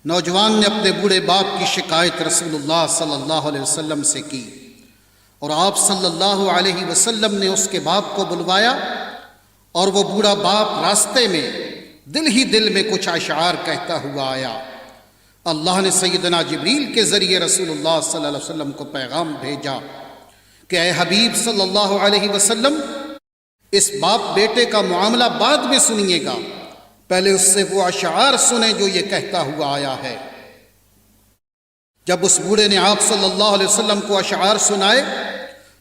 نوجوان نے اپنے بوڑھے باپ کی شکایت رسول اللہ صلی اللہ علیہ وسلم سے کی اور آپ صلی اللہ علیہ وسلم نے اس کے باپ کو بلوایا اور وہ بوڑھا باپ راستے میں دل ہی دل میں کچھ اشعار کہتا ہوا آیا۔ اللہ نے سیدنا جبریل کے ذریعے رسول اللہ صلی اللہ علیہ وسلم کو پیغام بھیجا کہ اے حبیب صلی اللہ علیہ وسلم، اس باپ بیٹے کا معاملہ بعد میں سنیے گا، پہلے اس سے وہ اشعار سنیں جو یہ کہتا ہوا آیا ہے۔ جب اس بوڑھے نے آپ صلی اللہ علیہ وسلم کو اشعار سنائے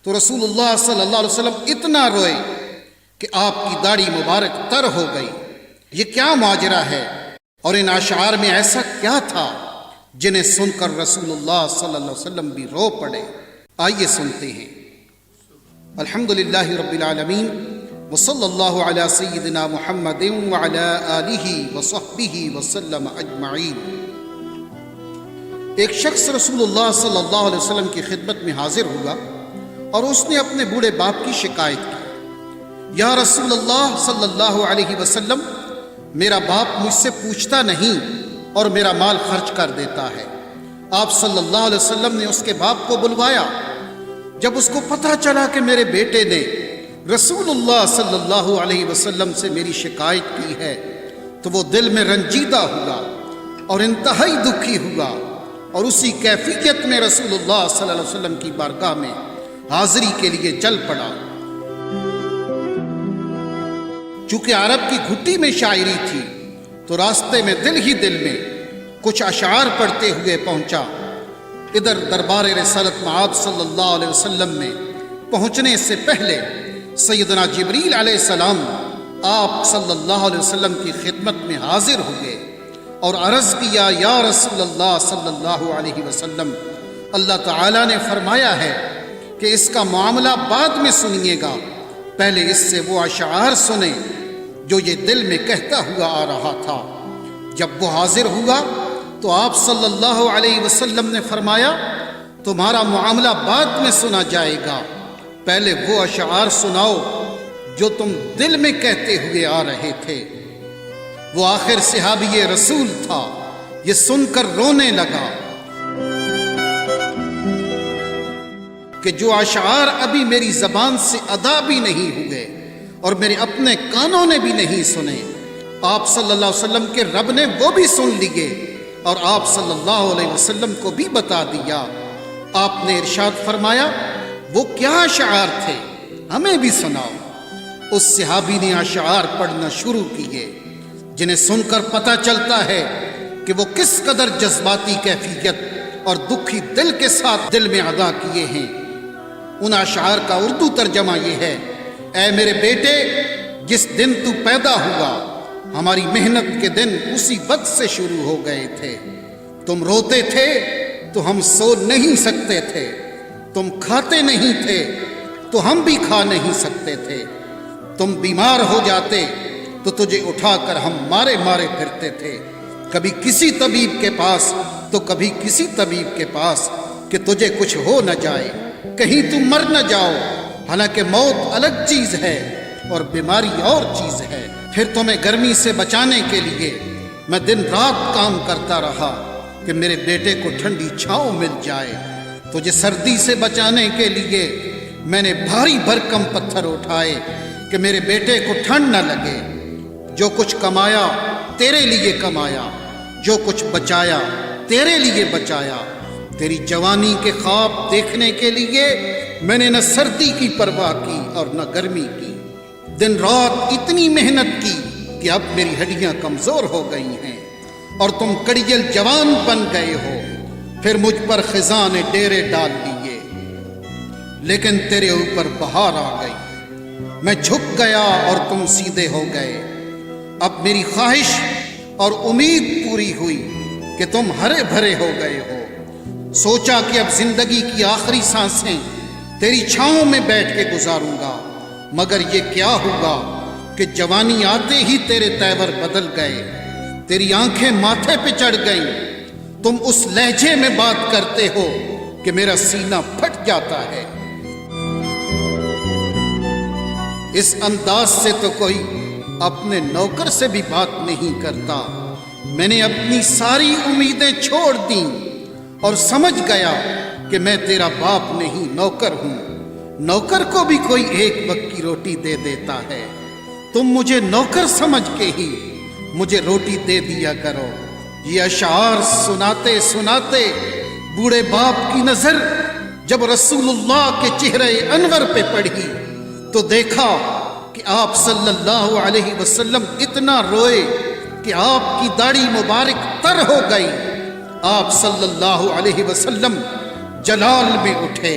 تو رسول اللہ صلی اللہ علیہ وسلم اتنا روئے کہ آپ کی داڑھی مبارک تر ہو گئی۔ یہ کیا ماجرا ہے اور ان اشعار میں ایسا کیا تھا جنہیں سن کر رسول اللہ صلی اللہ علیہ وسلم بھی رو پڑے؟ آئیے سنتے ہیں۔ الحمدللہ رب العالمین وصلی اللہ علی سیدنا محمد وعلی آلہ وصحبہ وسلم اجمعین۔ ایک شخص رسول اللہ صلی اللہ علیہ وسلم کی خدمت میں حاضر ہوا اور اس نے اپنے بوڑھے باپ کی شکایت کی۔ یا رسول اللہ صلی اللہ علیہ وسلم، میرا باپ مجھ سے پوچھتا نہیں اور میرا مال خرچ کر دیتا ہے۔ آپ صلی اللہ علیہ وسلم نے اس کے باپ کو بلوایا۔ جب اس کو پتہ چلا کہ میرے بیٹے نے رسول اللہ صلی اللہ علیہ وسلم سے میری شکایت کی ہے تو وہ دل میں رنجیدہ ہوا اور انتہائی دکھی ہوا اور اسی کیفیت میں رسول اللہ صلی اللہ علیہ وسلم کی بارگاہ میں حاضری کے لیے چل پڑا۔ چونکہ عرب کی گھٹی میں شاعری تھی تو راستے میں دل ہی دل میں کچھ اشعار پڑھتے ہوئے پہنچا۔ ادھر دربار رسالت مآب صلی اللہ علیہ وسلم میں پہنچنے سے پہلے سیدنا جبریل علیہ السلام آپ صلی اللہ علیہ وسلم کی خدمت میں حاضر ہوئے اور عرض کیا، یا رسول اللہ صلی اللہ علیہ وسلم، اللہ تعالیٰ نے فرمایا ہے کہ اس کا معاملہ بعد میں سنیے گا، پہلے اس سے وہ اشعار سنیں جو یہ دل میں کہتا ہوا آ رہا تھا۔ جب وہ حاضر ہوا تو آپ صلی اللہ علیہ وسلم نے فرمایا، تمہارا معاملہ بعد میں سنا جائے گا، پہلے وہ اشعار سناؤ جو تم دل میں کہتے ہوئے آ رہے تھے۔ وہ آخر صحابی رسول تھا، یہ سن کر رونے لگا کہ جو اشعار ابھی میری زبان سے ادا بھی نہیں ہوئے اور میرے اپنے کانوں نے بھی نہیں سنے، آپ صلی اللہ علیہ وسلم کے رب نے وہ بھی سن لیے اور آپ صلی اللہ علیہ وسلم کو بھی بتا دیا۔ آپ نے ارشاد فرمایا، وہ کیا اشعار تھے، ہمیں بھی سناؤ۔ اس صحابی نے اشعار پڑھنا شروع کیے جنہیں سن کر پتہ چلتا ہے کہ وہ کس قدر جذباتی کیفیت اور دکھی دل کے ساتھ دل میں ادا کیے ہیں۔ ان اشعار کا اردو ترجمہ یہ ہے، اے میرے بیٹے، جس دن تو پیدا ہوا ہماری محنت کے دن اسی وقت سے شروع ہو گئے تھے۔ تم روتے تھے تو ہم سو نہیں سکتے تھے، تم کھاتے نہیں تھے تو ہم بھی کھا نہیں سکتے تھے، تم بیمار ہو جاتے تو تجھے اٹھا کر ہم مارے مارے پھرتے تھے، کبھی کسی طبیب کے پاس تو کبھی کسی طبیب کے پاس کہ تجھے کچھ ہو نہ جائے، کہیں تم مر نہ جاؤ، حالانکہ موت الگ چیز ہے اور بیماری اور چیز ہے۔ پھر تمہیں گرمی سے بچانے کے لیے میں دن رات کام کرتا رہا کہ میرے بیٹے کو ٹھنڈی چھاؤں مل جائے، تجھے سردی سے بچانے کے لیے میں نے بھاری بھرکم پتھر اٹھائے کہ میرے بیٹے کو ٹھنڈ نہ لگے۔ جو کچھ کمایا تیرے لیے کمایا، جو کچھ بچایا تیرے لیے بچایا، تیری جوانی کے خواب دیکھنے کے لیے میں نے نہ سردی کی پرواہ کی اور نہ گرمی کی، دن رات اتنی محنت کی کہ اب میری ہڈیاں کمزور ہو گئی ہیں اور تم کڑیل جوان بن گئے ہو۔ پھر مجھ پر خزاں نے ڈیرے ڈال لیے، لیکن تیرے اوپر بہار آ گئی، میں جھک گیا اور تم سیدھے ہو گئے۔ اب میری خواہش اور امید پوری ہوئی کہ تم ہرے بھرے ہو گئے ہو۔ سوچا کہ اب زندگی کی آخری سانسیں تیری چھاؤں میں بیٹھ کے گزاروں گا، مگر یہ کیا ہوا کہ جوانی آتے ہی تیرے تیور بدل گئے، تیری آنکھیں ماتھے پہ چڑھ گئیں، تم اس لہجے میں بات کرتے ہو کہ میرا سینہ پھٹ جاتا ہے۔ اس انداز سے تو کوئی اپنے نوکر سے بھی بات نہیں کرتا۔ میں نے اپنی ساری امیدیں چھوڑ دیں اور سمجھ گیا کہ میں تیرا باپ نہیں نوکر ہوں۔ نوکر کو بھی کوئی ایک وقت کی روٹی دے دیتا ہے، تم مجھے نوکر سمجھ کے ہی مجھے روٹی دے دیا کرو۔ یہ اشعار سناتے سناتے بوڑھے باپ کی نظر جب رسول اللہ کے چہرے انور پہ پڑی تو دیکھا کہ آپ صلی اللہ علیہ وسلم اتنا روئے کہ آپ کی داڑھی مبارک تر ہو گئی۔ آپ صلی اللہ علیہ وسلم جلال میں اٹھے،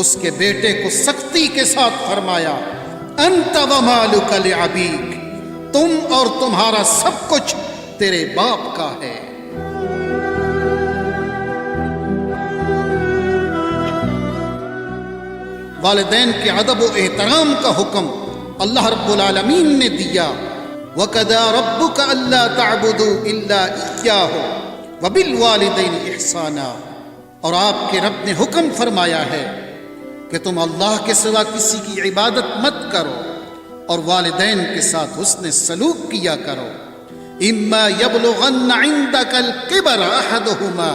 اس کے بیٹے کو سختی کے ساتھ فرمایا، انت ومالک لابیک، تم اور تمہارا سب کچھ تیرے باپ کا ہے۔ والدین کے ادب و احترام کا حکم اللہ رب العالمین نے دیا، وَقَضَىٰ رَبُّكَ أَلَّا تَعْبُدُوا إِلَّا إِيَّاهُ وَبِالْوَالِدَيْنِ إِحْسَانًا، اور آپ کے رب نے حکم فرمایا ہے کہ تم اللہ کے سوا کسی کی عبادت مت کرو اور والدین کے ساتھ حسن سلوک کیا کرو۔ إِمَّا يَبْلُغَنَّ عِندَكَ الْكِبَرَ أَحَدُهُمَا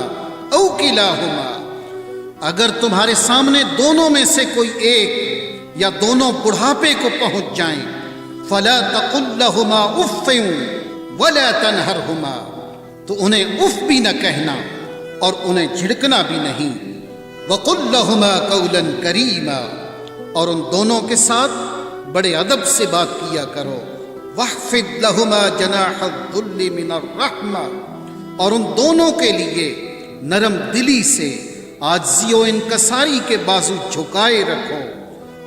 أَوْ كِلَاهُمَا، اگر تمہارے سامنے دونوں میں سے کوئی ایک یا دونوں بڑھاپے کو پہنچ جائیں، فَلَا تَقُلْ لَهُمَا أُفٍّ وَلَا تَنْهَرْهُمَا، تو انہیں اف بھی نہ کہنا اور انہیں جھڑکنا بھی نہیں۔ وَقُلْ لَهُمَا قَوْلًا كَرِيمًا، اور ان دونوں کے ساتھ بڑے ادب سے بات کیا کرو۔ وَاخْفِضْ لَهُمَا جَنَاحَ الذُّلِّ مِنَ الرَّحْمَةِ، اور ان دونوں کے لیے نرم دلی سے عاجزی و انکساری کے بازو جھکائے رکھو۔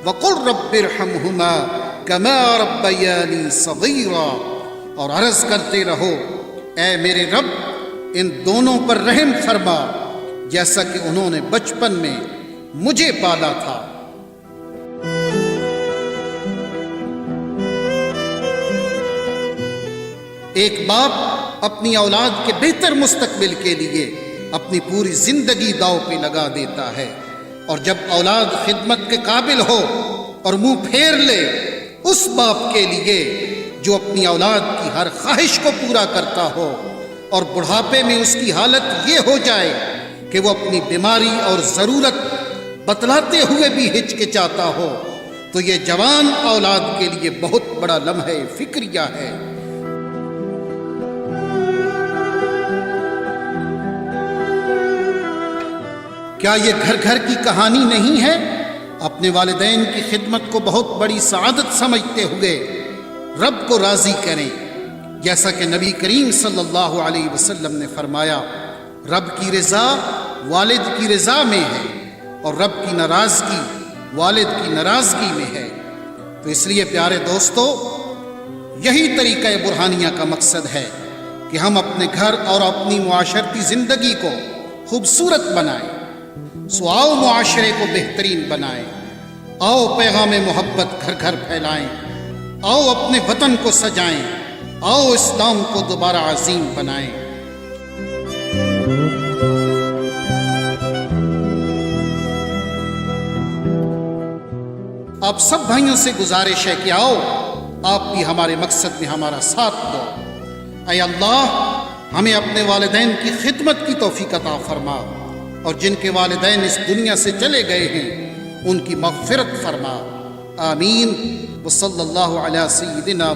وَقُلْ رَبِّ ارْحَمْهُمَا كَمَا رَبَّيَانِي صَغِيرًا، اور عرض کرتے رہو، اے میرے رب ان دونوں پر رحم فرما جیسا کہ انہوں نے بچپن میں مجھے پالا تھا۔ ایک باپ اپنی اولاد کے بہتر مستقبل کے لیے اپنی پوری زندگی داؤ پہ لگا دیتا ہے، اور جب اولاد خدمت کے قابل ہو اور منہ پھیر لے، اس باپ کے لیے جو اپنی اولاد کی ہر خواہش کو پورا کرتا ہو اور بڑھاپے میں اس کی حالت یہ ہو جائے کہ وہ اپنی بیماری اور ضرورت بتلاتے ہوئے بھی ہچکچاتا ہو، تو یہ جوان اولاد کے لیے بہت بڑا لمحہ فکریہ ہے۔ کیا یہ گھر گھر کی کہانی نہیں ہے؟ اپنے والدین کی خدمت کو بہت بڑی سعادت سمجھتے ہوئے رب کو راضی کریں، جیسا کہ نبی کریم صلی اللہ علیہ وسلم نے فرمایا، رب کی رضا والد کی رضا میں ہے اور رب کی ناراضگی والد کی ناراضگی میں ہے۔ تو اس لیے پیارے دوستو، یہی طریقہ برہانیہ کا مقصد ہے کہ ہم اپنے گھر اور اپنی معاشرتی زندگی کو خوبصورت بنائیں۔ سو آؤ معاشرے کو بہترین بنائیں، آؤ پیغام محبت گھر گھر پھیلائیں، آؤ اپنے وطن کو سجائیں، آؤ اسلام کو دوبارہ عظیم بنائیں۔ آپ سب بھائیوں سے گزارش ہے کہ آؤ آپ بھی ہمارے مقصد میں ہمارا ساتھ دو۔ اے اللہ، ہمیں اپنے والدین کی خدمت کی توفیق عطا فرما، اور جن کے والدین اس دنیا سے چلے گئے ہیں ان کی مغفرت فرما۔ آمین۔ وصلی اللہ علی سیدنا